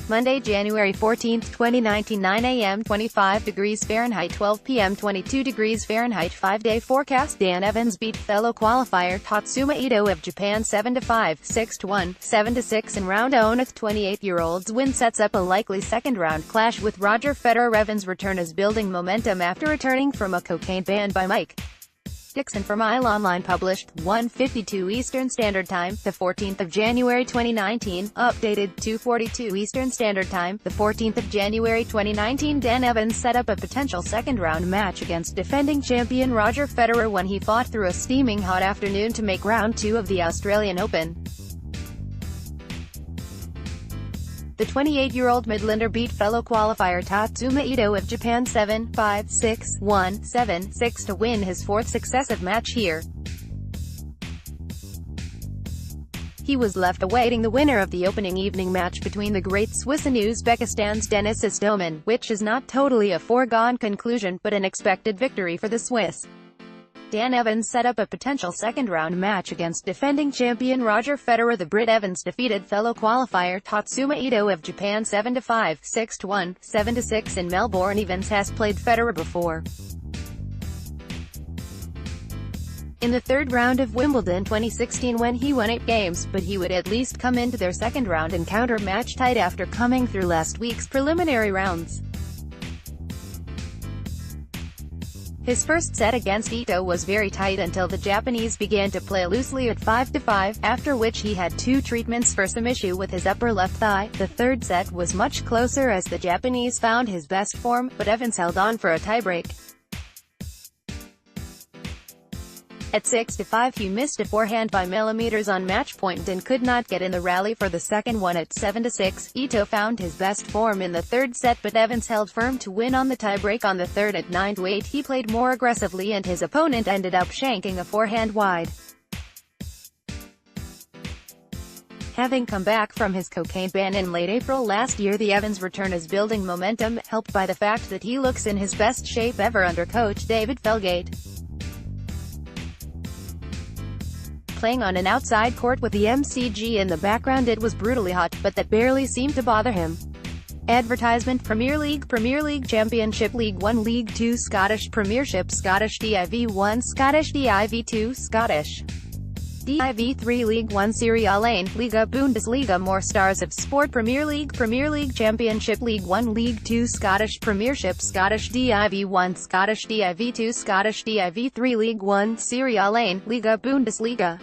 Monday, January 14, 2019, 9 a.m. 25 degrees Fahrenheit, 12 p.m. 22 degrees Fahrenheit. 5-day forecast. Dan Evans beat fellow qualifier Tatsuma Ito of Japan 7-5, 6-1, 7-6 in round 1. 28-year-old's win sets up a likely second-round clash with Roger FedererEvans' return is building momentum after returning from a cocaine ban. By Mike Dickson for MailOnline Published, 1:52 Eastern Standard Time, the 14th of January 2019, updated 2:42 Eastern Standard Time, the 14th of January 2019. Dan Evans set up a potential second-round match against defending champion Roger Federer when he fought through a steaming hot afternoon to make round 2 of the Australian Open. The 28-year-old Midlander beat fellow qualifier Tatsuma Ito of Japan 7-5, 6-1, 7-6 to win his fourth successive match here. He was left awaiting the winner of the opening evening match between the great Swiss and Uzbekistan's Denis Istomin, which is not totally a foregone conclusion, but an expected victory for the Swiss. Dan Evans set up a potential second-round match against defending champion Roger Federer. The Brit Evans defeated fellow qualifier Tatsuma Ito of Japan 7-5, 6-1, 7-6 in Melbourne. Evans has played Federer before in the third round of Wimbledon 2016 when he won 8 games, but he would at least come into their second-round encounter match tight after coming through last week's preliminary rounds. His first set against Ito was very tight until the Japanese began to play loosely at 5-5, after which he had 2 treatments for some issue with his upper left thigh. The third set was much closer as the Japanese found his best form, but Evans held on for a tiebreak. At 6-5 he missed a forehand by millimeters on match point and could not get in the rally for the second one. At 7-6, Ito found his best form in the third set, but Evans held firm to win on the tiebreak on the third. At 9-8 he played more aggressively and his opponent ended up shanking a forehand wide. Having come back from his cocaine ban in late April last year, the Evans return is building momentum, helped by the fact that he looks in his best shape ever under coach David Felgate. Playing on an outside court with the MCG in the background, it was brutally hot, but that barely seemed to bother him. Advertisement: Premier League Championship, League 1, League 2, Scottish Premiership, Scottish Div 1, Scottish Div 2, Scottish Div 3, League 1, Serie A, Liga, Bundesliga. More stars of sport: Premier League Championship, League 1, League 2, Scottish Premiership, Scottish Div 1, Scottish Div 2, Scottish Div 3, League 1, Serie A, Liga, Bundesliga.